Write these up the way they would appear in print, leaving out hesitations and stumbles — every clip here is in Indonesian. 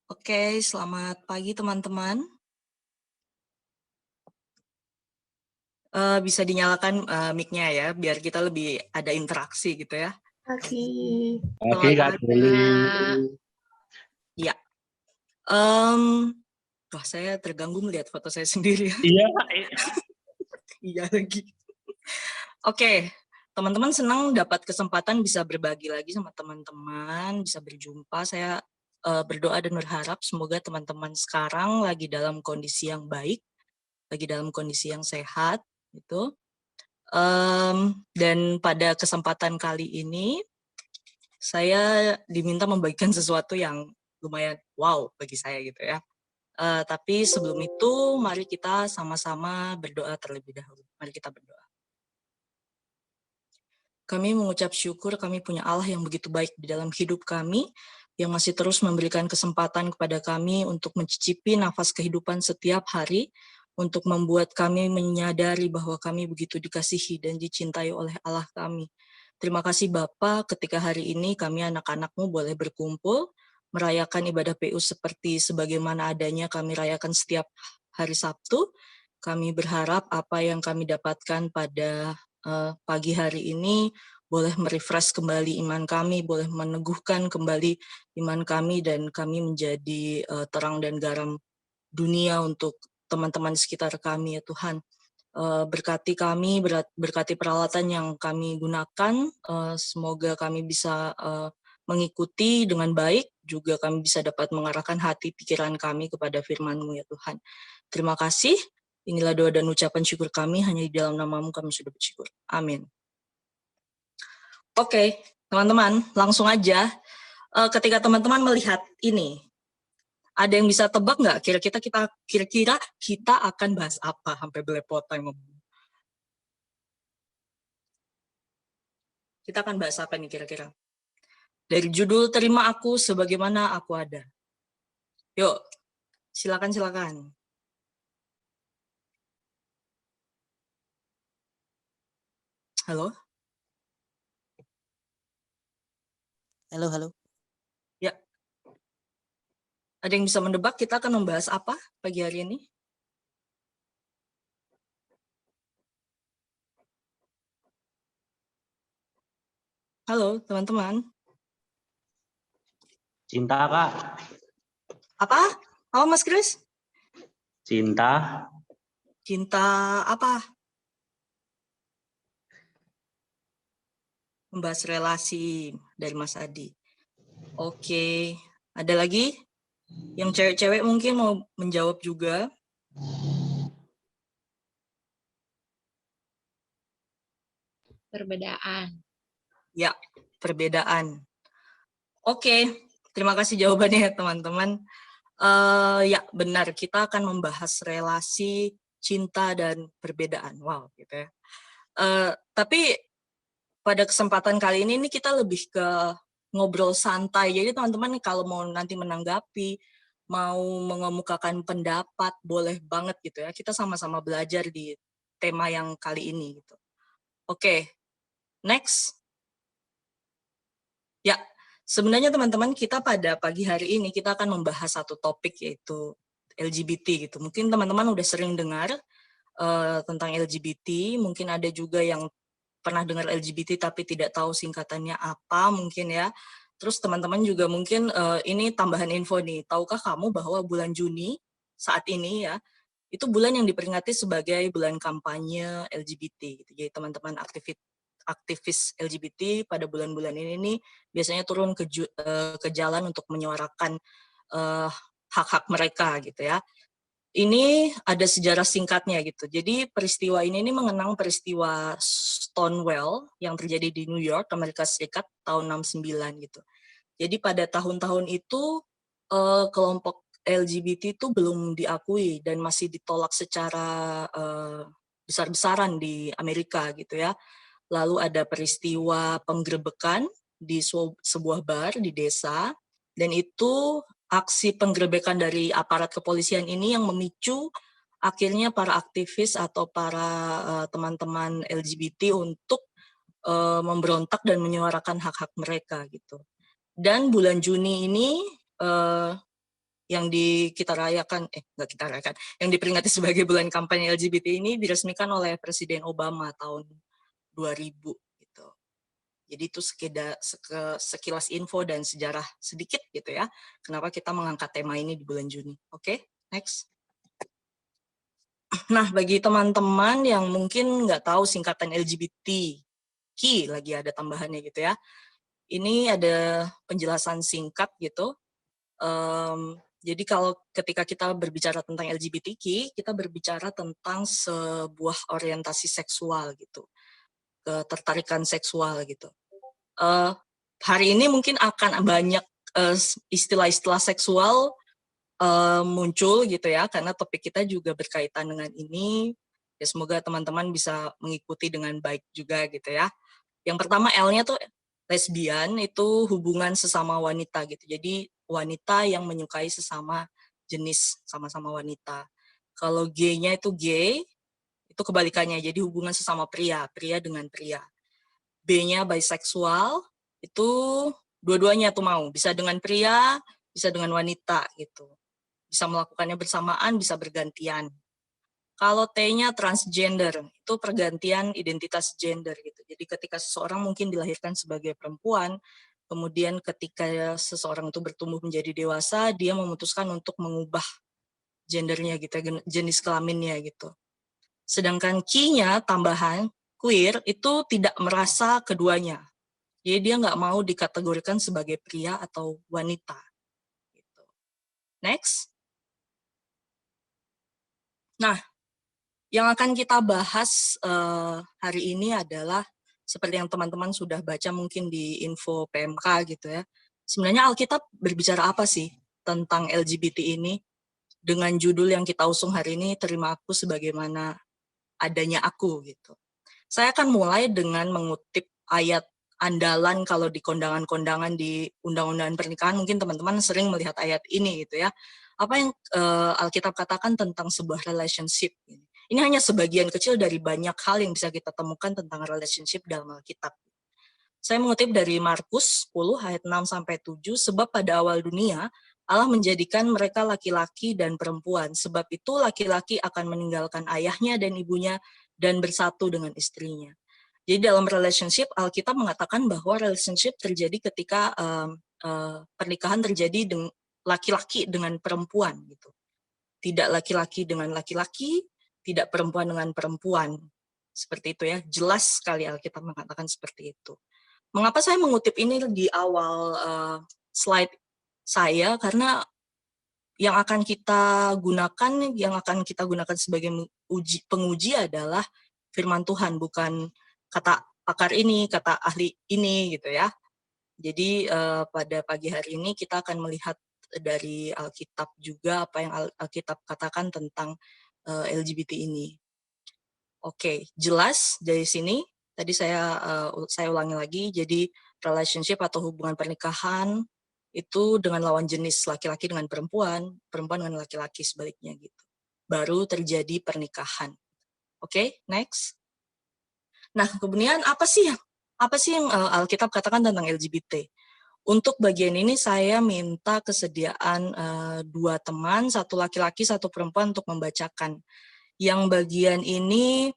Oke, selamat pagi teman-teman. Bisa dinyalakan, mic-nya ya, biar kita lebih ada interaksi gitu ya. Pagi. Oke, Selamat Kak pagi. Juli. Ya, wah saya terganggu melihat foto saya sendiri ya. Iya, Kak. Iya lagi. Oke, teman-teman senang dapat kesempatan bisa berbagi lagi sama teman-teman, bisa berjumpa. Saya berdoa dan berharap semoga teman-teman sekarang lagi dalam kondisi yang baik, lagi dalam kondisi yang sehat, gitu. Dan pada kesempatan kali ini, saya diminta membagikan sesuatu yang lumayan wow bagi saya gitu ya. Tapi sebelum itu, mari kita sama-sama berdoa terlebih dahulu. Mari kita berdoa. Kami mengucap syukur kami punya Allah yang begitu baik di dalam hidup kami, yang masih terus memberikan kesempatan kepada kami untuk mencicipi nafas kehidupan setiap hari, untuk membuat kami menyadari bahwa kami begitu dikasihi dan dicintai oleh Allah kami. Terima kasih Bapa, ketika hari ini kami anak-anak-Mu boleh berkumpul, merayakan ibadah PU seperti sebagaimana adanya kami rayakan setiap hari Sabtu. Kami berharap apa yang kami dapatkan pada pagi hari ini boleh merefresh kembali iman kami, boleh meneguhkan kembali iman kami, dan kami menjadi terang dan garam dunia untuk teman-teman sekitar kami ya Tuhan. Berkati kami, berkati peralatan yang kami gunakan, semoga kami bisa mengikuti dengan baik, juga kami bisa dapat mengarahkan hati pikiran kami kepada firman-Mu ya Tuhan. Terima kasih. Inilah doa dan ucapan syukur kami, hanya di dalam nama-Mu kami sudah bersyukur. Amin. Oke, teman-teman, langsung aja. Ketika teman-teman melihat ini, ada yang bisa tebak nggak kira-kira kita akan bahas apa sampai belepotan ngomong? Kita akan bahas apa nih kira-kira? Dari judul Terima Aku Sebagaimana Aku Ada. Yuk, silakan. Halo? Halo. Ya. Ada yang bisa mendebak kita akan membahas apa pagi hari ini? Halo, teman-teman. Cinta, Kak. Apa? Apa, Mas Kris? Cinta. Cinta apa? Membahas relasi dari Mas Adi. Oke, ada lagi? Yang cewek-cewek mungkin mau menjawab juga. Perbedaan. Ya, perbedaan. Oke, terima kasih jawabannya ya teman-teman. Ya, benar, kita akan membahas relasi, cinta, dan perbedaan. Wow, gitu ya. Tapi pada kesempatan kali ini kita lebih ke ngobrol santai. Jadi teman-teman kalau mau nanti menanggapi, mau mengemukakan pendapat, boleh banget gitu ya. Kita sama-sama belajar di tema yang kali ini gitu. Oke, next. Ya, sebenarnya teman-teman kita pada pagi hari ini kita akan membahas satu topik yaitu LGBT gitu. Mungkin teman-teman udah sering dengar tentang LGBT, mungkin ada juga yang pernah dengar LGBT tapi tidak tahu singkatannya apa mungkin ya. Terus teman-teman juga mungkin ini tambahan info nih, tahukah kamu bahwa bulan Juni saat ini ya, itu bulan yang diperingati sebagai bulan kampanye LGBT gitu. Jadi teman-teman aktivis LGBT pada bulan-bulan ini nih biasanya turun ke jalan untuk menyuarakan hak-hak mereka gitu ya. Ini ada sejarah singkatnya gitu. Jadi peristiwa ini mengenang peristiwa Stonewall yang terjadi di New York, Amerika Serikat tahun 69 gitu. Jadi pada tahun-tahun itu kelompok LGBT itu belum diakui dan masih ditolak secara besar-besaran di Amerika gitu ya. Lalu ada peristiwa penggerebekan di sebuah bar di desa, dan itu aksi penggerebekan dari aparat kepolisian ini yang memicu akhirnya para aktivis atau para teman-teman LGBT untuk memberontak dan menyuarakan hak-hak mereka gitu. Dan bulan Juni ini yang kita rayakan, nggak kita rayakan, yang diperingati sebagai bulan kampanye LGBT ini diresmikan oleh Presiden Obama tahun 2000 gitu. Jadi itu sekilas info dan sejarah sedikit gitu ya, kenapa kita mengangkat tema ini di bulan Juni. Oke, next. Nah, bagi teman-teman yang mungkin nggak tahu singkatan LGBTQ, lagi ada tambahannya gitu ya, ini ada penjelasan singkat gitu. Jadi kalau ketika kita berbicara tentang LGBTQ, kita berbicara tentang sebuah orientasi seksual gitu, ketertarikan seksual gitu. Hari ini mungkin akan banyak istilah-istilah seksual muncul gitu ya, karena topik kita juga berkaitan dengan ini. Ya semoga teman-teman bisa mengikuti dengan baik juga gitu ya. Yang pertama L-nya tuh lesbian, itu hubungan sesama wanita gitu. Jadi wanita yang menyukai sesama jenis, sama-sama wanita. Kalau G-nya itu gay, itu kebalikannya. Jadi hubungan sesama pria, pria dengan pria. B-nya bisexual, itu dua-duanya tuh mau. Bisa dengan pria, bisa dengan wanita gitu. Bisa melakukannya bersamaan, bisa bergantian. Kalau T-nya transgender, itu pergantian identitas gender gitu. Jadi ketika seseorang mungkin dilahirkan sebagai perempuan, kemudian ketika seseorang itu bertumbuh menjadi dewasa, dia memutuskan untuk mengubah gendernya gitu, jenis kelaminnya gitu. Sedangkan Q-nya tambahan, queer, itu tidak merasa keduanya. Jadi dia nggak mau dikategorikan sebagai pria atau wanita. Gitu. Next. Nah, yang akan kita bahas hari ini adalah seperti yang teman-teman sudah baca mungkin di info PMK gitu ya. Sebenarnya Alkitab berbicara apa sih tentang LGBT ini? Dengan judul yang kita usung hari ini, Terima Aku Sebagaimana Adanya Aku gitu. Saya akan mulai dengan mengutip ayat andalan kalau di kondangan-kondangan di undang-undang pernikahan, mungkin teman-teman sering melihat ayat ini gitu ya. Apa yang Alkitab katakan tentang sebuah relationship? Ini hanya sebagian kecil dari banyak hal yang bisa kita temukan tentang relationship dalam Alkitab. Saya mengutip dari Markus 10 ayat 6-7, sebab pada awal dunia Allah menjadikan mereka laki-laki dan perempuan. Sebab itu laki-laki akan meninggalkan ayahnya dan ibunya dan bersatu dengan istrinya. Jadi dalam relationship, Alkitab mengatakan bahwa relationship terjadi ketika pernikahan terjadi dengan laki-laki dengan perempuan gitu. Tidak laki-laki dengan laki-laki, tidak perempuan dengan perempuan. Seperti itu ya, jelas sekali Alkitab mengatakan seperti itu. Mengapa saya mengutip ini di awal slide saya? Karena yang akan kita gunakan sebagai penguji adalah firman Tuhan, bukan kata pakar ini, kata ahli ini gitu ya. Jadi pada pagi hari ini kita akan melihat dari Alkitab juga apa yang Alkitab katakan tentang LGBT ini. Oke, jelas dari sini. Tadi saya ulangi lagi. Jadi relationship atau hubungan pernikahan itu dengan lawan jenis, laki-laki dengan perempuan, perempuan dengan laki-laki sebaliknya gitu. Baru terjadi pernikahan. Oke, next. Nah, kemudian apa sih yang Alkitab katakan tentang LGBT? Untuk bagian ini saya minta kesediaan 2 teman, 1 laki-laki, 1 perempuan untuk membacakan. Yang bagian ini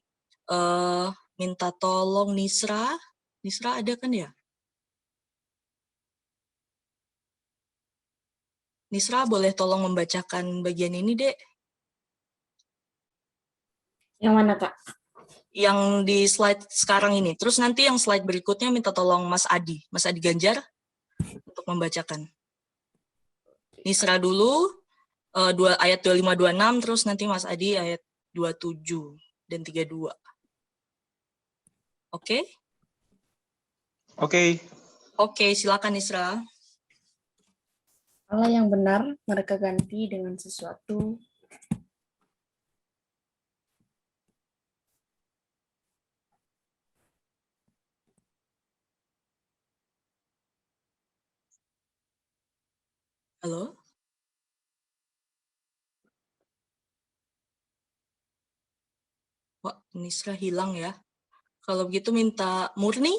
minta tolong Nisra. Nisra ada kan ya? Nisra boleh tolong membacakan bagian ini, Dek? Yang mana, Kak? Yang di slide sekarang ini. Terus nanti yang slide berikutnya minta tolong Mas Adi Ganjar untuk membacakan. Nisra dulu ayat 25-26, terus nanti Mas Adi ayat 27 dan 32. Oke? Oke. Oke, silakan Nisra. Allah yang benar mereka ganti dengan sesuatu Halo? Wah, Nisra hilang ya. Kalau begitu minta Murni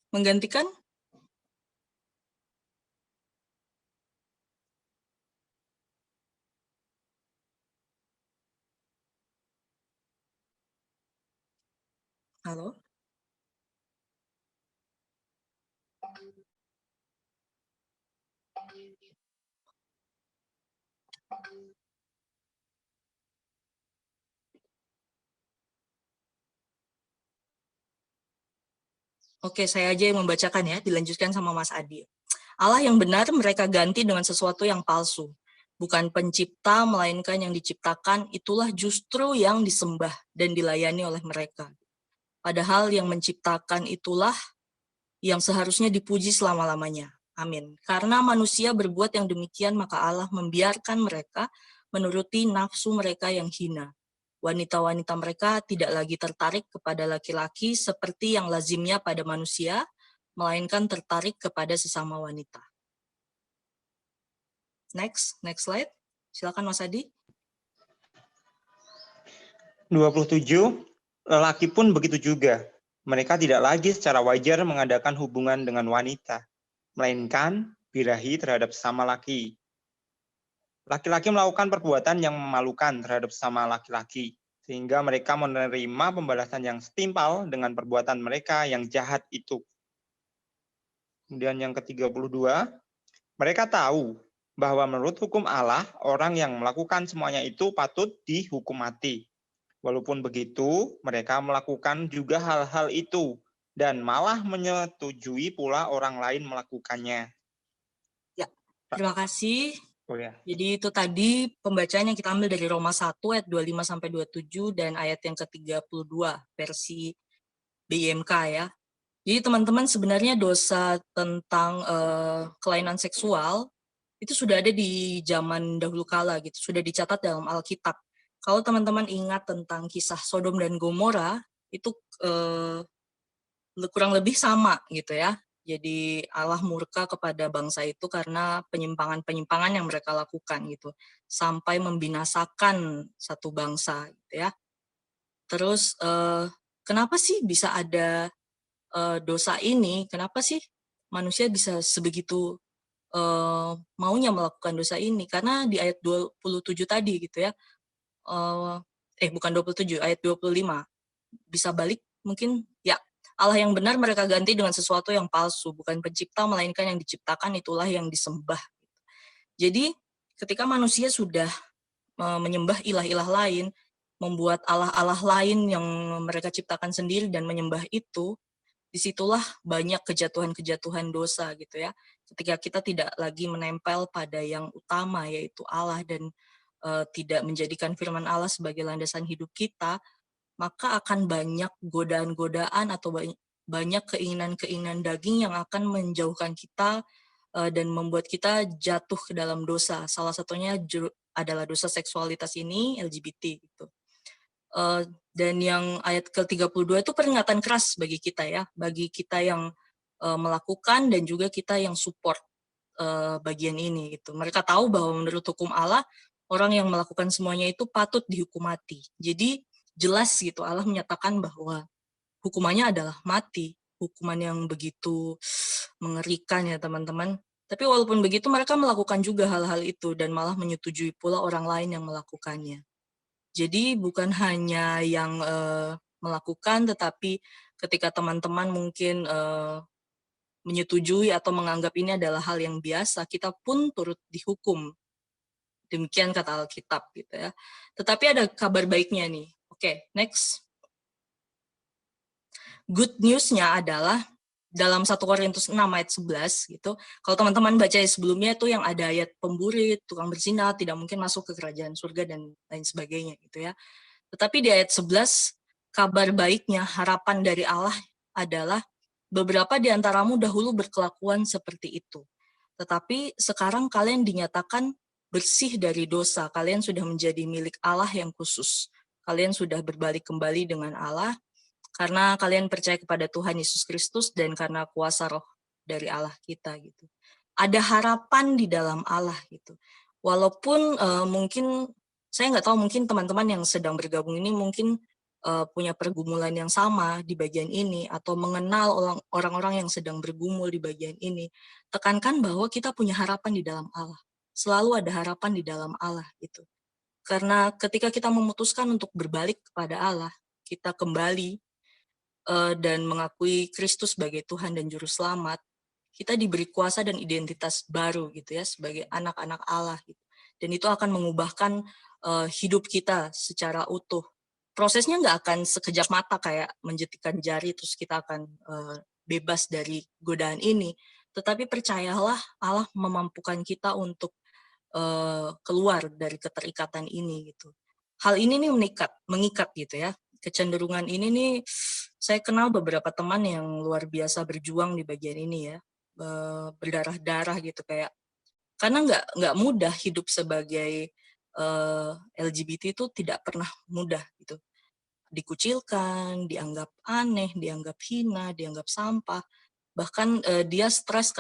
menggantikan. Halo? Oke, saya aja yang membacakan ya, dilanjutkan sama Mas Adi. Allah yang benar mereka ganti dengan sesuatu yang palsu. Bukan pencipta, melainkan yang diciptakan, itulah justru yang disembah dan dilayani oleh mereka. Padahal yang menciptakan itulah yang seharusnya dipuji selama-lamanya. Amin. Karena manusia berbuat yang demikian, maka Allah membiarkan mereka menuruti nafsu mereka yang hina. Wanita-wanita mereka tidak lagi tertarik kepada laki-laki seperti yang lazimnya pada manusia, melainkan tertarik kepada sesama wanita. Next slide. Silakan Mas Adi. 27, lelaki pun begitu juga. Mereka tidak lagi secara wajar mengadakan hubungan dengan wanita, melainkan birahi terhadap sesama laki. Laki-laki melakukan perbuatan yang memalukan terhadap sesama laki-laki, sehingga mereka menerima pembalasan yang setimpal dengan perbuatan mereka yang jahat itu. Kemudian yang ke-32, mereka tahu bahwa menurut hukum Allah, orang yang melakukan semuanya itu patut dihukum mati. Walaupun begitu, mereka melakukan juga hal-hal itu dan malah menyetujui pula orang lain melakukannya. Ya, terima kasih. Oh ya. Jadi itu tadi pembacaan yang kita ambil dari Roma 1 ayat 25 sampai 27 dan ayat yang ke-32 versi BIMK ya. Jadi teman-teman sebenarnya dosa tentang kelainan seksual itu sudah ada di zaman dahulu kala gitu, sudah dicatat dalam Alkitab. Kalau teman-teman ingat tentang kisah Sodom dan Gomora itu kurang lebih sama gitu ya. Jadi Allah murka kepada bangsa itu karena penyimpangan-penyimpangan yang mereka lakukan gitu, sampai membinasakan satu bangsa gitu ya. Terus kenapa sih bisa ada dosa ini? Kenapa sih manusia bisa sebegitu maunya melakukan dosa ini? Karena di ayat 27 tadi gitu ya, bukan 27, ayat 25, bisa balik mungkin ya. Allah yang benar mereka ganti dengan sesuatu yang palsu, bukan pencipta melainkan yang diciptakan itulah yang disembah. Jadi ketika manusia sudah menyembah ilah-ilah lain, membuat allah-allah lain yang mereka ciptakan sendiri dan menyembah itu, disitulah banyak kejatuhan-kejatuhan dosa gitu ya. Ketika kita tidak lagi menempel pada yang utama yaitu Allah dan tidak menjadikan firman Allah sebagai landasan hidup kita, maka akan banyak godaan-godaan atau banyak keinginan-keinginan daging yang akan menjauhkan kita dan membuat kita jatuh ke dalam dosa. Salah satunya adalah dosa seksualitas ini, LGBT gitu. Dan yang ayat ke-32 itu peringatan keras bagi kita ya, bagi kita yang melakukan dan juga kita yang support bagian ini gitu. Mereka tahu bahwa menurut hukum Allah, orang yang melakukan semuanya itu patut dihukum mati. Jadi jelas gitu Allah menyatakan bahwa hukumannya adalah mati, hukuman yang begitu mengerikan ya teman-teman. Tapi walaupun begitu mereka melakukan juga hal-hal itu dan malah menyetujui pula orang lain yang melakukannya. Jadi bukan hanya yang melakukan, tetapi ketika teman-teman mungkin menyetujui atau menganggap ini adalah hal yang biasa, kita pun turut dihukum. Demikian kata Alkitab gitu ya. Tetapi ada kabar baiknya nih. Oke, next. Good news-nya adalah dalam 1 Korintus 6 ayat 11 gitu. Kalau teman-teman baca sebelumnya itu yang ada ayat pemburi, tukang berzina tidak mungkin masuk ke kerajaan surga dan lain sebagainya gitu ya. Tetapi di ayat 11 kabar baiknya, harapan dari Allah adalah beberapa di antaramu dahulu berkelakuan seperti itu. Tetapi sekarang kalian dinyatakan bersih dari dosa. Kalian sudah menjadi milik Allah yang khusus. Kalian sudah berbalik kembali dengan Allah karena kalian percaya kepada Tuhan Yesus Kristus dan karena kuasa roh dari Allah kita gitu. Ada harapan di dalam Allah gitu. Walaupun mungkin saya nggak tahu, mungkin teman-teman yang sedang bergabung ini mungkin punya pergumulan yang sama di bagian ini atau mengenal orang-orang yang sedang bergumul di bagian ini. Tekankan bahwa kita punya harapan di dalam Allah. Selalu ada harapan di dalam Allah gitu. Karena ketika kita memutuskan untuk berbalik kepada Allah, kita kembali dan mengakui Kristus sebagai Tuhan dan Juru Selamat, kita diberi kuasa dan identitas baru gitu ya sebagai anak-anak Allah gitu. Dan itu akan mengubahkan hidup kita secara utuh. Prosesnya nggak akan sekejap mata kayak menjetikan jari terus kita akan bebas dari godaan ini. Tetapi percayalah Allah memampukan kita untuk keluar dari keterikatan ini gitu. Hal ini nih mengikat gitu ya. Kecenderungan ini nih saya kenal beberapa teman yang luar biasa berjuang di bagian ini ya, berdarah-darah gitu kayak karena nggak mudah hidup sebagai LGBT itu tidak pernah mudah gitu, dikucilkan, dianggap aneh, dianggap hina, dianggap sampah, bahkan dia stres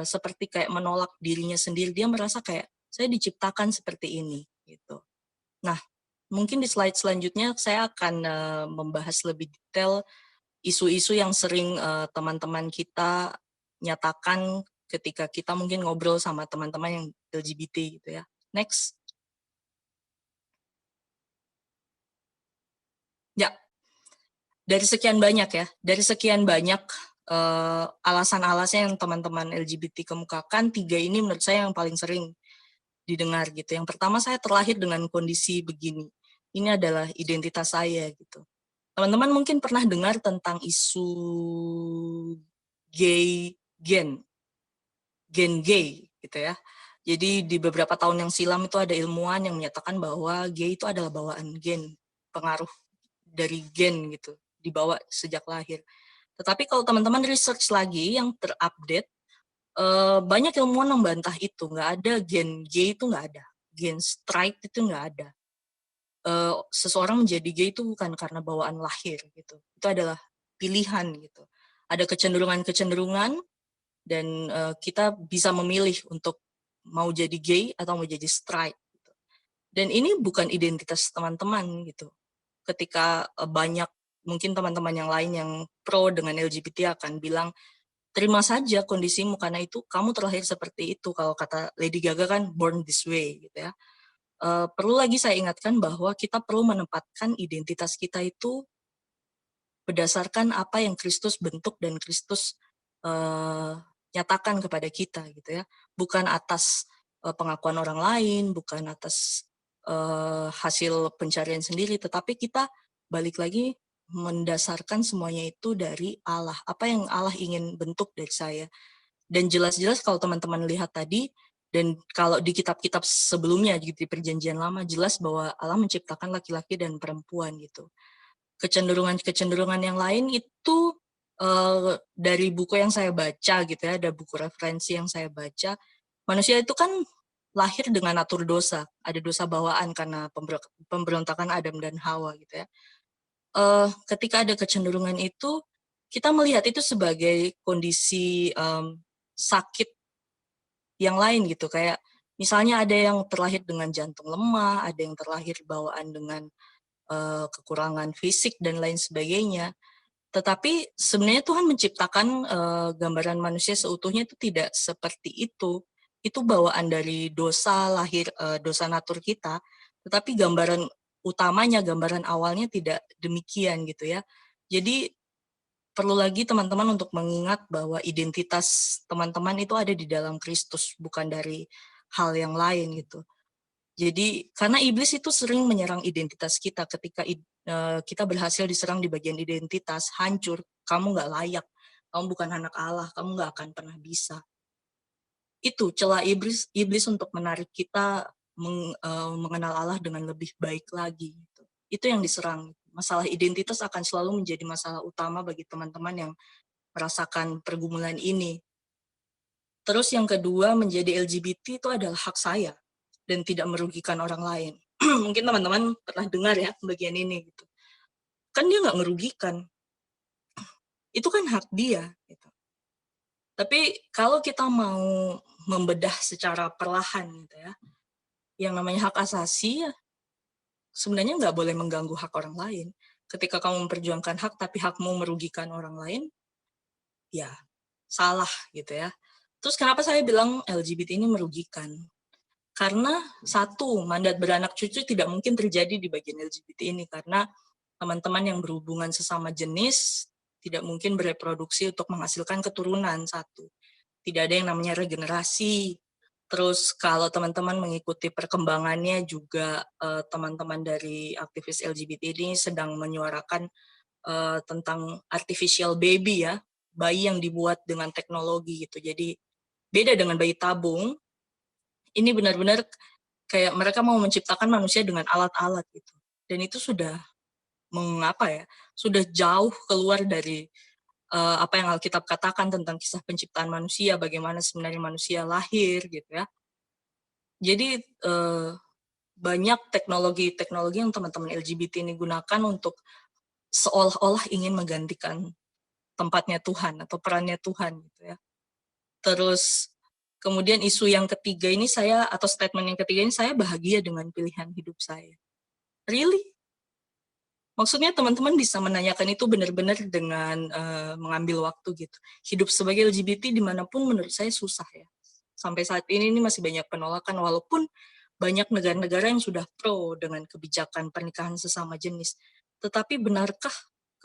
seperti kayak menolak dirinya sendiri, dia merasa kayak saya diciptakan seperti ini gitu. Nah, mungkin di slide selanjutnya saya akan membahas lebih detail isu-isu yang sering teman-teman kita nyatakan ketika kita mungkin ngobrol sama teman-teman yang LGBT gitu ya. Next. Ya, dari sekian banyak alasan-alasan yang teman-teman LGBT kemukakan, 3 ini menurut saya yang paling sering didengar gitu. Yang pertama, saya terlahir dengan kondisi begini. Ini adalah identitas saya gitu. Teman-teman mungkin pernah dengar tentang isu gen gay gitu ya. Jadi di beberapa tahun yang silam itu ada ilmuwan yang menyatakan bahwa gay itu adalah bawaan gen, pengaruh dari gen gitu, dibawa sejak lahir. Tetapi kalau teman-teman research lagi yang terupdate, banyak ilmuwan membantah itu, nggak ada gen gay itu nggak ada, gen straight itu nggak ada. Seseorang menjadi gay itu bukan karena bawaan lahir gitu, itu adalah pilihan gitu. Ada kecenderungan-kecenderungan dan kita bisa memilih untuk mau jadi gay atau mau jadi straight. Gitu. Dan ini bukan identitas teman-teman gitu. Ketika banyak mungkin teman-teman yang lain yang pro dengan LGBT akan bilang terima saja kondisimu karena itu kamu terlahir seperti itu. Kalau kata Lady Gaga kan born this way gitu ya. Perlu lagi saya ingatkan bahwa kita perlu menempatkan identitas kita itu berdasarkan apa yang Kristus bentuk dan Kristus nyatakan kepada kita gitu ya, bukan atas pengakuan orang lain, bukan atas hasil pencarian sendiri, tetapi kita balik lagi mendasarkan semuanya itu dari Allah, apa yang Allah ingin bentuk dari saya. Dan jelas-jelas kalau teman-teman lihat tadi, dan kalau di kitab-kitab sebelumnya di Perjanjian Lama jelas bahwa Allah menciptakan laki-laki dan perempuan gitu. Kecenderungan-kecenderungan yang lain itu dari buku yang saya baca gitu ya, ada buku referensi yang saya baca, manusia itu kan lahir dengan natur dosa, ada dosa bawaan karena pemberontakan Adam dan Hawa gitu ya. Ketika ada kecenderungan itu, kita melihat itu sebagai kondisi sakit yang lain gitu, kayak misalnya ada yang terlahir dengan jantung lemah, ada yang terlahir bawaan dengan kekurangan fisik dan lain sebagainya. Tetapi sebenarnya Tuhan menciptakan gambaran manusia seutuhnya itu tidak seperti itu. Itu bawaan dari dosa lahir, dosa natur kita. Tetapi gambaran utamanya, gambaran awalnya tidak demikian gitu ya. Jadi perlu lagi teman-teman untuk mengingat bahwa identitas teman-teman itu ada di dalam Kristus, bukan dari hal yang lain gitu. Jadi karena iblis itu sering menyerang identitas kita, ketika kita berhasil diserang di bagian identitas, hancur, kamu nggak layak, kamu bukan anak Allah, kamu nggak akan pernah bisa. Itu celah iblis untuk menarik kita mengenal Allah dengan lebih baik lagi. Gitu. Itu yang diserang. Masalah identitas akan selalu menjadi masalah utama bagi teman-teman yang merasakan pergumulan ini. Terus yang kedua, menjadi LGBT itu adalah hak saya dan tidak merugikan orang lain. Mungkin teman-teman pernah dengar ya bagian ini gitu. Kan dia nggak merugikan. Itu kan hak dia. Gitu. Tapi kalau kita mau membedah secara perlahan gitu ya, yang namanya hak asasi ya, sebenarnya nggak boleh mengganggu hak orang lain. Ketika kamu memperjuangkan hak tapi hakmu merugikan orang lain, ya salah gitu ya. Terus kenapa saya bilang LGBT ini merugikan? Karena satu, mandat beranak cucu tidak mungkin terjadi di bagian LGBT ini karena teman-teman yang berhubungan sesama jenis tidak mungkin bereproduksi untuk menghasilkan keturunan, satu. Tidak ada yang namanya regenerasi. Terus kalau teman-teman mengikuti perkembangannya juga teman-teman dari aktivis LGBT ini sedang menyuarakan tentang artificial baby ya, bayi yang dibuat dengan teknologi gitu. Jadi beda dengan bayi tabung. Ini benar-benar kayak mereka mau menciptakan manusia dengan alat-alat gitu. Dan itu sudah sudah jauh keluar dari apa yang Alkitab katakan tentang kisah penciptaan manusia, bagaimana sebenarnya manusia lahir gitu ya. Jadi banyak teknologi-teknologi yang teman-teman LGBT ini gunakan untuk seolah-olah ingin menggantikan tempatnya Tuhan atau perannya Tuhan gitu ya. Terus kemudian isu yang ketiga ini atau statement yang ketiga ini, saya bahagia dengan pilihan hidup saya. Really? Maksudnya teman-teman bisa menanyakan itu benar-benar dengan mengambil waktu gitu. Hidup sebagai LGBT dimanapun menurut saya susah ya. Sampai saat ini masih banyak penolakan, walaupun banyak negara-negara yang sudah pro dengan kebijakan pernikahan sesama jenis. Tetapi benarkah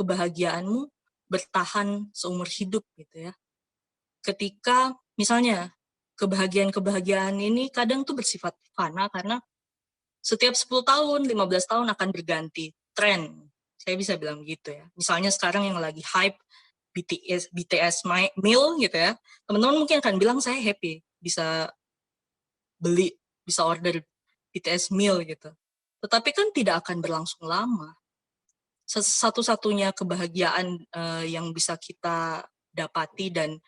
kebahagiaanmu bertahan seumur hidup gitu ya? Ketika misalnya kebahagiaan ini kadang tuh bersifat fana karena setiap 10 tahun, 15 tahun akan berganti tren. Saya bisa bilang gitu ya. Misalnya sekarang yang lagi hype BTS meal gitu ya. Teman-teman mungkin akan bilang saya happy bisa order BTS meal gitu. Tetapi kan tidak akan berlangsung lama. Satu-satunya kebahagiaan yang bisa kita dapati dan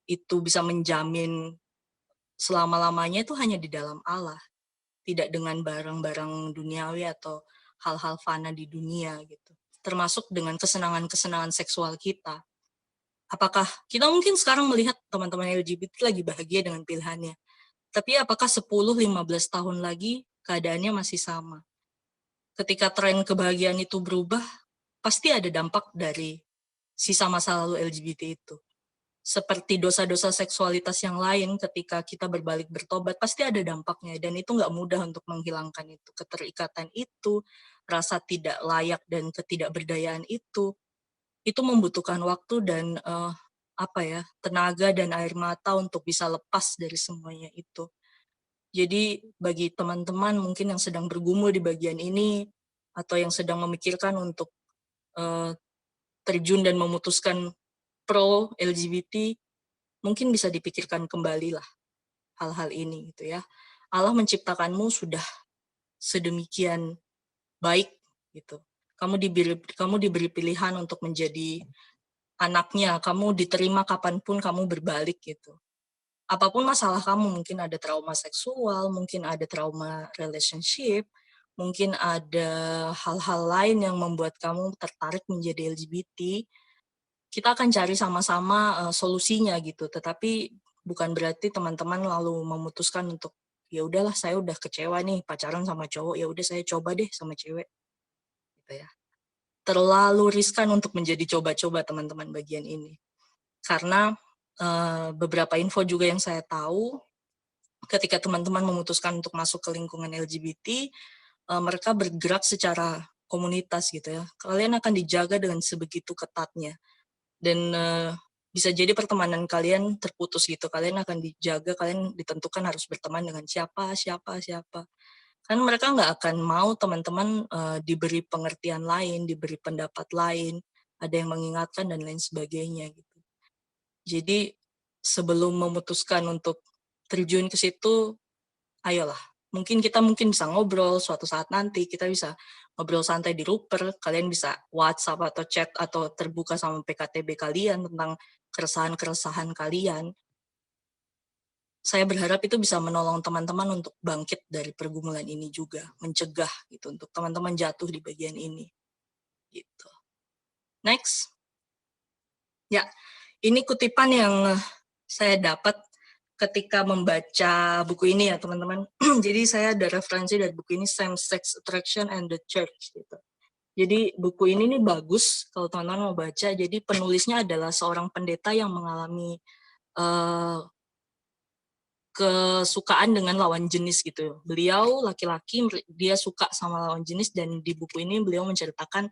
itu bisa menjamin selama-lamanya itu hanya di dalam Allah. Tidak dengan barang-barang duniawi atau hal-hal fana di dunia gitu. Termasuk dengan kesenangan-kesenangan seksual kita. Apakah kita mungkin sekarang melihat teman-teman LGBT lagi bahagia dengan pilihannya. Tapi apakah 10-15 tahun lagi keadaannya masih sama? Ketika tren kebahagiaan itu berubah, pasti ada dampak dari sisa masa lalu LGBT itu. Seperti dosa-dosa seksualitas yang lain, ketika kita berbalik bertobat, pasti ada dampaknya. Dan itu nggak mudah untuk menghilangkan itu. Keterikatan itu, rasa tidak layak dan ketidakberdayaan itu membutuhkan waktu dan tenaga dan air mata untuk bisa lepas dari semuanya itu. Jadi bagi teman-teman mungkin yang sedang bergumul di bagian ini, atau yang sedang memikirkan untuk terjun dan memutuskan pro LGBT, mungkin bisa dipikirkan kembali lah hal-hal ini gitu ya. Allah menciptakanmu sudah sedemikian baik gitu. Kamu diberi pilihan untuk menjadi anaknya, kamu diterima kapanpun kamu berbalik gitu. Apapun masalah kamu, mungkin ada trauma seksual, mungkin ada trauma relationship, mungkin ada hal-hal lain yang membuat kamu tertarik menjadi LGBT, kita akan cari sama-sama solusinya gitu. Tetapi bukan berarti teman-teman lalu memutuskan untuk ya udahlah saya udah kecewa nih pacaran sama cowok, ya udah saya coba deh sama cewek. Gitu ya. Terlalu riskan untuk menjadi coba-coba teman-teman bagian ini. Karena beberapa info juga yang saya tahu, ketika teman-teman memutuskan untuk masuk ke lingkungan LGBT, mereka bergerak secara komunitas gitu ya. Kalian akan dijaga dengan sebegitu ketatnya. Dan bisa jadi pertemanan kalian terputus gitu. Kalian akan dijaga, kalian ditentukan harus berteman dengan siapa. Kan mereka nggak akan mau teman-teman diberi pengertian lain, diberi pendapat lain, ada yang mengingatkan dan lain sebagainya gitu. Jadi sebelum memutuskan untuk terjun ke situ, ayolah. Mungkin kita bisa ngobrol suatu saat nanti, kita bisa ngobrol santai di Ruper, kalian bisa WhatsApp atau chat atau terbuka sama PKTB kalian tentang keresahan-keresahan kalian. Saya berharap itu bisa menolong teman-teman untuk bangkit dari pergumulan ini juga, mencegah gitu untuk teman-teman jatuh di bagian ini. Gitu. Next. Ya, ini kutipan yang saya dapat ketika membaca buku ini ya teman-teman. Jadi saya ada referensi dari buku ini, Same-Sex Attraction and the Church gitu. Jadi buku ini nih bagus kalau teman-teman mau baca. Jadi penulisnya adalah seorang pendeta yang mengalami kesukaan dengan lawan jenis gitu. Beliau laki-laki, dia suka sama lawan jenis, dan di buku ini beliau menceritakan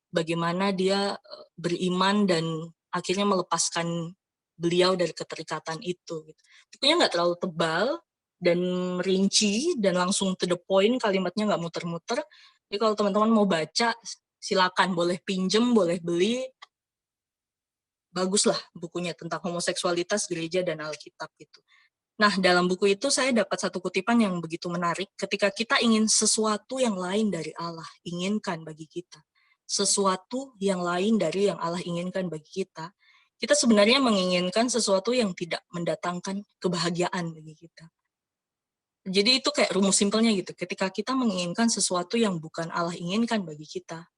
bagaimana dia beriman dan akhirnya melepaskan beliau dari keterikatan itu. Gitu. Bukunya nggak terlalu tebal dan rinci dan langsung to the point, kalimatnya nggak muter-muter. Jadi kalau teman-teman mau baca, silakan, boleh pinjem, boleh beli. Baguslah bukunya tentang homoseksualitas, gereja, dan Alkitab gitu. Nah, dalam buku itu saya dapat satu kutipan yang begitu menarik. Ketika kita ingin sesuatu yang lain dari Allah inginkan bagi kita, sesuatu yang lain dari yang Allah inginkan bagi kita sebenarnya menginginkan sesuatu yang tidak mendatangkan kebahagiaan bagi kita. Jadi itu kayak rumus simpelnya gitu. Ketika kita menginginkan sesuatu yang bukan Allah inginkan bagi kita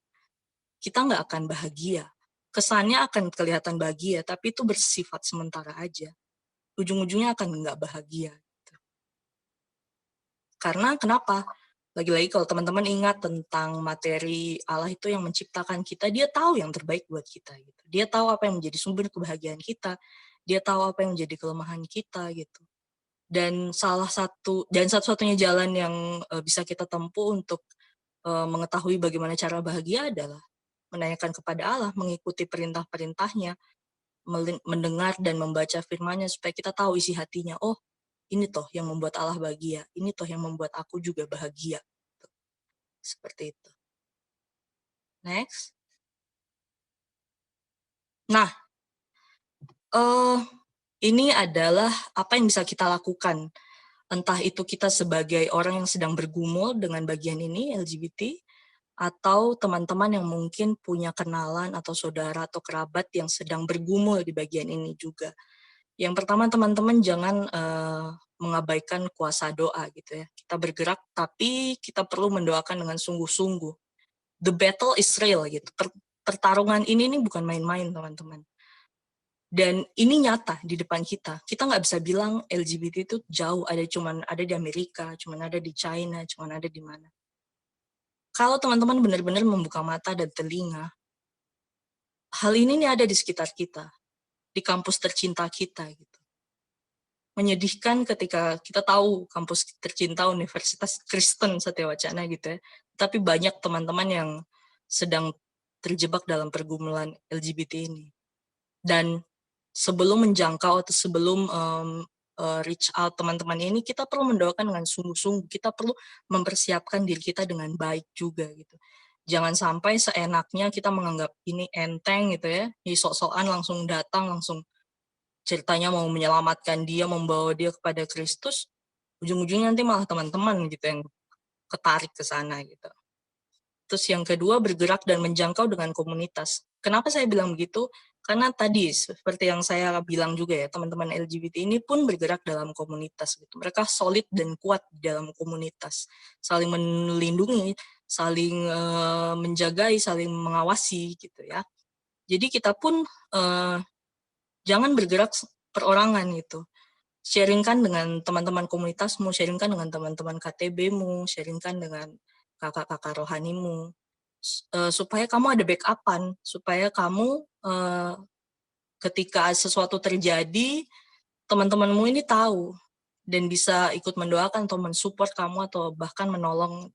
nggak akan bahagia. Kesannya akan kelihatan bahagia, tapi itu bersifat sementara aja. Ujung-ujungnya akan nggak bahagia. Karena kenapa? Lagi-lagi kalau teman-teman ingat tentang materi Allah itu yang menciptakan kita, dia tahu yang terbaik buat kita. Gitu. Dia tahu apa yang menjadi sumber kebahagiaan kita. Dia tahu apa yang menjadi kelemahan kita. Gitu. Dan satu-satunya jalan yang bisa kita tempuh untuk mengetahui bagaimana cara bahagia adalah menanyakan kepada Allah, mengikuti perintah-perintahnya, mendengar dan membaca firman-Nya supaya kita tahu isi hatinya. Oh, ini toh yang membuat Allah bahagia. Ini toh yang membuat aku juga bahagia. Seperti itu. Next. Nah, ini adalah apa yang bisa kita lakukan. Entah itu kita sebagai orang yang sedang bergumul dengan bagian ini, LGBT, atau teman-teman yang mungkin punya kenalan atau saudara atau kerabat yang sedang bergumul di bagian ini juga. Yang pertama, teman-teman jangan mengabaikan kuasa doa gitu ya. Kita bergerak, tapi kita perlu mendoakan dengan sungguh-sungguh. The battle is real gitu. Pertarungan ini bukan main-main, teman-teman. Dan ini nyata di depan kita. Kita nggak bisa bilang LGBT itu jauh, cuman ada di Amerika, cuman ada di China, cuman ada di mana. Kalau teman-teman benar-benar membuka mata dan telinga, hal ini ada di sekitar kita, di kampus tercinta kita gitu. Menyedihkan ketika kita tahu kampus tercinta Universitas Kristen Satyawacana gitu ya, tapi banyak teman-teman yang sedang terjebak dalam pergumulan LGBT ini. Dan sebelum menjangkau atau sebelum reach out teman-teman ini, kita perlu mendoakan dengan sungguh-sungguh. Kita perlu mempersiapkan diri kita dengan baik juga gitu. Jangan sampai seenaknya kita menganggap ini enteng gitu ya, sok-sokan langsung datang, langsung ceritanya mau menyelamatkan dia, membawa dia kepada Kristus, ujung-ujungnya nanti malah teman-teman gitu yang ketarik ke sana gitu. Terus yang kedua, bergerak dan menjangkau dengan komunitas. Kenapa saya bilang begitu? Karena tadi seperti yang saya bilang juga ya, teman-teman LGBT ini pun bergerak dalam komunitas gitu. Mereka solid dan kuat dalam komunitas, saling melindungi, saling menjagai, saling mengawasi gitu ya. Jadi kita pun jangan bergerak perorangan gitu. Sharingkan dengan teman-teman komunitasmu, sharingkan dengan teman-teman KTB-mu, sharingkan dengan kakak-kakak rohanimu, supaya kamu ada backup-an, supaya kamu ketika sesuatu terjadi, teman-temanmu ini tahu dan bisa ikut mendoakan atau mensupport kamu atau bahkan menolong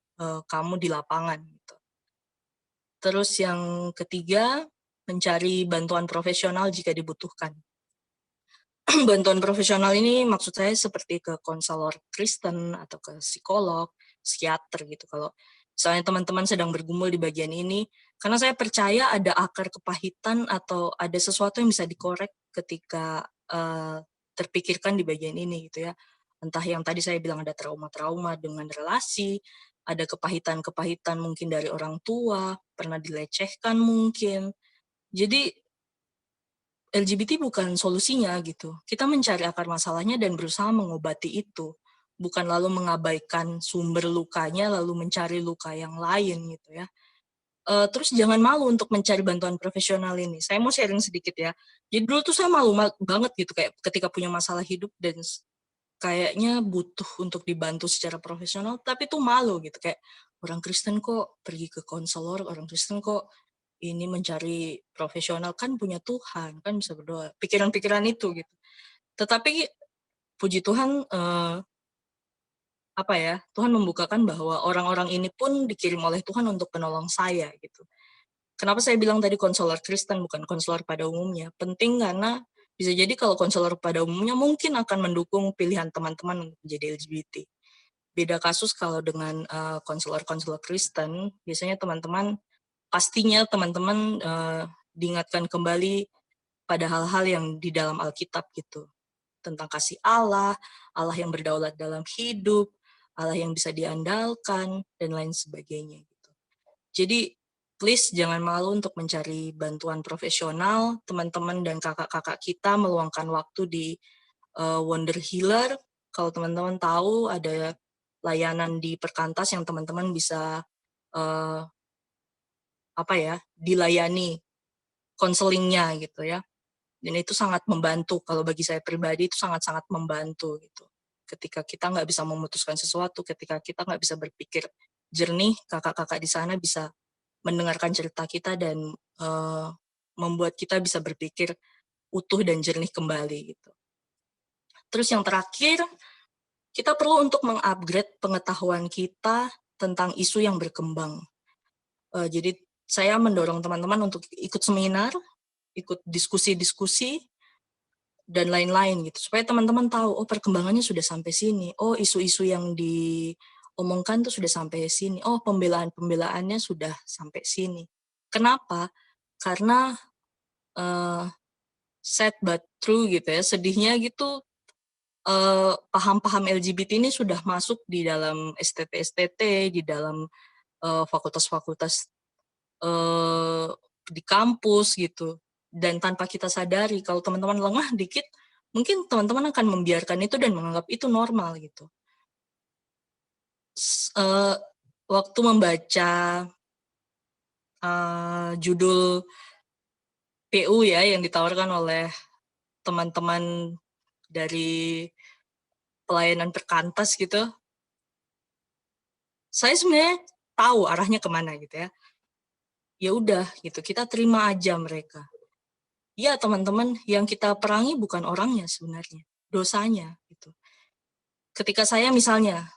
kamu di lapangan. Gitu. Terus yang ketiga, mencari bantuan profesional jika dibutuhkan. Bantuan profesional ini maksud saya seperti ke konselor Kristen atau ke psikolog, psikiater gitu. Kalau misalnya teman-teman sedang bergumul di bagian ini, karena saya percaya ada akar kepahitan atau ada sesuatu yang bisa dikorek ketika terpikirkan di bagian ini gitu ya. Entah yang tadi saya bilang ada trauma-trauma dengan relasi, ada kepahitan-kepahitan mungkin dari orang tua, pernah dilecehkan mungkin. Jadi LGBT bukan solusinya gitu. Kita mencari akar masalahnya dan berusaha mengobati itu. Bukan lalu mengabaikan sumber lukanya, lalu mencari luka yang lain gitu ya. Terus jangan malu untuk mencari bantuan profesional ini. Saya mau sharing sedikit ya. Jadi dulu tuh saya malu banget gitu kayak ketika punya masalah hidup dan kayaknya butuh untuk dibantu secara profesional, tapi tuh malu gitu kayak orang Kristen kok pergi ke konselor, orang Kristen kok ini mencari profesional, kan punya Tuhan, kan bisa berdoa. Pikiran-pikiran itu gitu. Tetapi puji Tuhan Tuhan membukakan bahwa orang-orang ini pun dikirim oleh Tuhan untuk penolong saya gitu. Kenapa saya bilang tadi konselor Kristen bukan konselor pada umumnya? Penting karena bisa jadi kalau konselor pada umumnya mungkin akan mendukung pilihan teman-teman untuk menjadi LGBT. Beda kasus kalau dengan konselor-konselor Kristen, biasanya pastinya teman-teman diingatkan kembali pada hal-hal yang di dalam Alkitab gitu. Tentang kasih Allah, Allah yang berdaulat dalam hidup, Allah yang bisa diandalkan, dan lain sebagainya gitu. Jadi please jangan malu untuk mencari bantuan profesional. Teman-teman dan kakak-kakak kita meluangkan waktu di Wonder Healer. Kalau teman-teman tahu ada layanan di Perkantas yang teman-teman bisa dilayani konselingnya gitu ya. Dan itu sangat membantu. Kalau bagi saya pribadi itu sangat-sangat membantu gitu. Ketika kita nggak bisa memutuskan sesuatu, ketika kita nggak bisa berpikir jernih, kakak-kakak di sana bisa mendengarkan cerita kita dan membuat kita bisa berpikir utuh dan jernih kembali gitu. Terus yang terakhir, kita perlu untuk mengupgrade pengetahuan kita tentang isu yang berkembang. Jadi saya mendorong teman-teman untuk ikut seminar, ikut diskusi-diskusi, dan lain-lain gitu. Supaya teman-teman tahu, oh perkembangannya sudah sampai sini, oh isu-isu yang diomongkan tuh sudah sampai sini, oh pembelaan-pembelaannya sudah sampai sini. Kenapa? Karena sad but true gitu ya, sedihnya gitu, paham-paham LGBT ini sudah masuk di dalam STT, di dalam fakultas-fakultas di kampus gitu. Dan tanpa kita sadari, kalau teman-teman lengah dikit, mungkin teman-teman akan membiarkan itu dan menganggap itu normal gitu. Waktu membaca judul PU ya yang ditawarkan oleh teman-teman dari pelayanan Perkantas gitu, saya sebenarnya tahu arahnya kemana gitu ya. Ya udah gitu, kita terima aja mereka. Ya teman-teman, yang kita perangi bukan orangnya sebenarnya, dosanya gitu. Ketika saya misalnya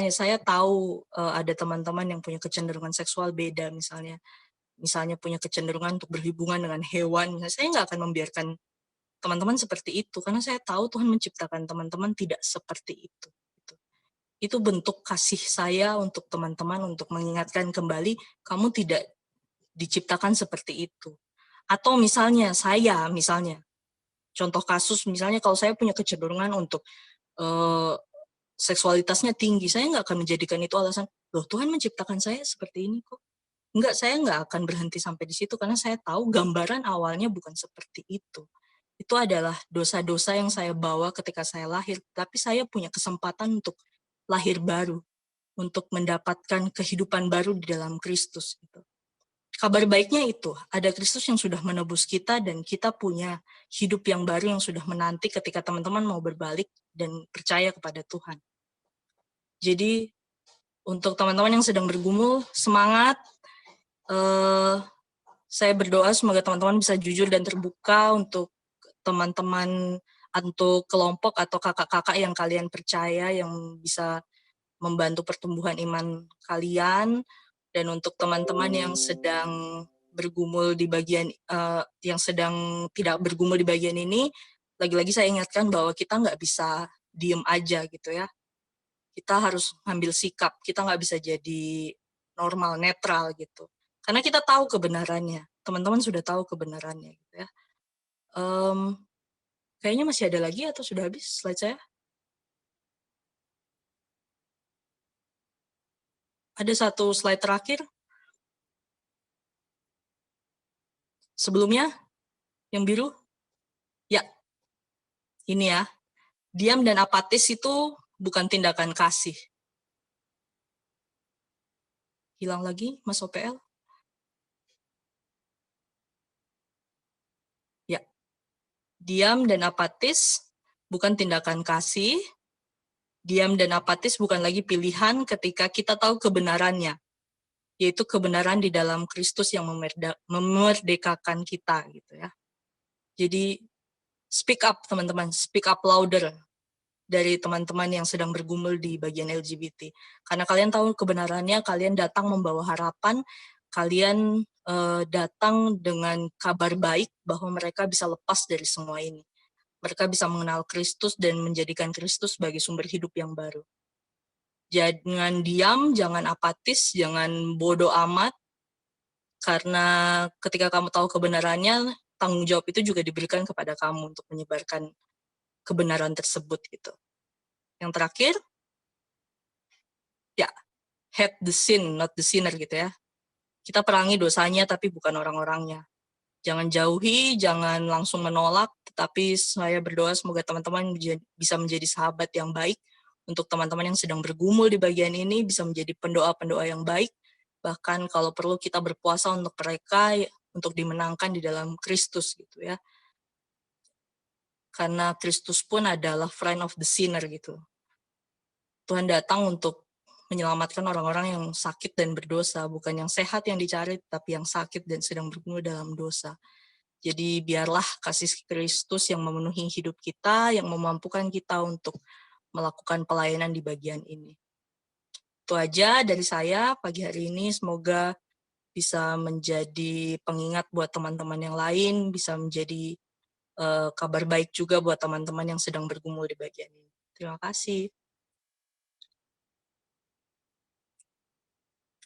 saya tahu ada teman-teman yang punya kecenderungan seksual beda misalnya punya kecenderungan untuk berhubungan dengan hewan, saya nggak akan membiarkan teman-teman seperti itu karena saya tahu Tuhan menciptakan teman-teman tidak seperti itu. Itu bentuk kasih saya untuk teman-teman untuk mengingatkan kembali kamu tidak diciptakan seperti itu. Atau misalnya contoh kasus misalnya kalau saya punya kecenderungan untuk seksualitasnya tinggi, saya nggak akan menjadikan itu alasan, loh Tuhan menciptakan saya seperti ini kok. Enggak, saya nggak akan berhenti sampai di situ karena saya tahu gambaran awalnya bukan seperti itu. Itu adalah dosa-dosa yang saya bawa ketika saya lahir, tapi saya punya kesempatan untuk lahir baru, untuk mendapatkan kehidupan baru di dalam Kristus. Gitu. Kabar baiknya itu, ada Kristus yang sudah menebus kita dan kita punya hidup yang baru yang sudah menanti ketika teman-teman mau berbalik dan percaya kepada Tuhan. Jadi untuk teman-teman yang sedang bergumul, semangat. Saya berdoa semoga teman-teman bisa jujur dan terbuka untuk teman-teman, untuk kelompok atau kakak-kakak yang kalian percaya yang bisa membantu pertumbuhan iman kalian. Dan untuk teman-teman yang sedang bergumul di bagian yang sedang tidak bergumul di bagian ini, lagi-lagi saya ingatkan bahwa kita nggak bisa diem aja gitu ya. Kita harus ambil sikap, kita nggak bisa jadi normal, netral gitu. Karena kita tahu kebenarannya, teman-teman sudah tahu kebenarannya gitu ya. Kayaknya masih ada lagi atau sudah habis slide saya? Ada satu slide terakhir. Sebelumnya, yang biru. Ya, ini ya. Diam dan apatis itu bukan tindakan kasih. Hilang lagi, Mas OPL. Ya. Diam dan apatis bukan tindakan kasih. Diam dan apatis bukan lagi pilihan ketika kita tahu kebenarannya, yaitu kebenaran di dalam Kristus yang memerdekakan kita gitu ya. Jadi speak up teman-teman, speak up louder dari teman-teman yang sedang bergumul di bagian LGBT. Karena kalian tahu kebenarannya, kalian datang membawa harapan, kalian datang dengan kabar baik bahwa mereka bisa lepas dari semua ini. Mereka bisa mengenal Kristus dan menjadikan Kristus sebagai sumber hidup yang baru. Jangan diam, jangan apatis, jangan bodoh amat, karena ketika kamu tahu kebenarannya, tanggung jawab itu juga diberikan kepada kamu untuk menyebarkan kebenaran tersebut gitu. Yang terakhir, ya, hate the sin, not the sinner gitu ya. Kita perangi dosanya tapi bukan orang-orangnya. Jangan jauhi, jangan langsung menolak, tetapi saya berdoa semoga teman-teman bisa menjadi sahabat yang baik untuk teman-teman yang sedang bergumul di bagian ini, bisa menjadi pendoa-pendoa yang baik, bahkan kalau perlu kita berpuasa untuk mereka, untuk dimenangkan di dalam Kristus gitu ya. Karena Kristus pun adalah friend of the sinner gitu. Tuhan datang untuk menyelamatkan orang-orang yang sakit dan berdosa, bukan yang sehat yang dicari, tapi yang sakit dan sedang bergumul dalam dosa. Jadi biarlah kasih Kristus yang memenuhi hidup kita, yang memampukan kita untuk melakukan pelayanan di bagian ini. Itu aja dari saya pagi hari ini, semoga bisa menjadi pengingat buat teman-teman yang lain, bisa menjadi kabar baik juga buat teman-teman yang sedang bergumul di bagian ini. Terima kasih.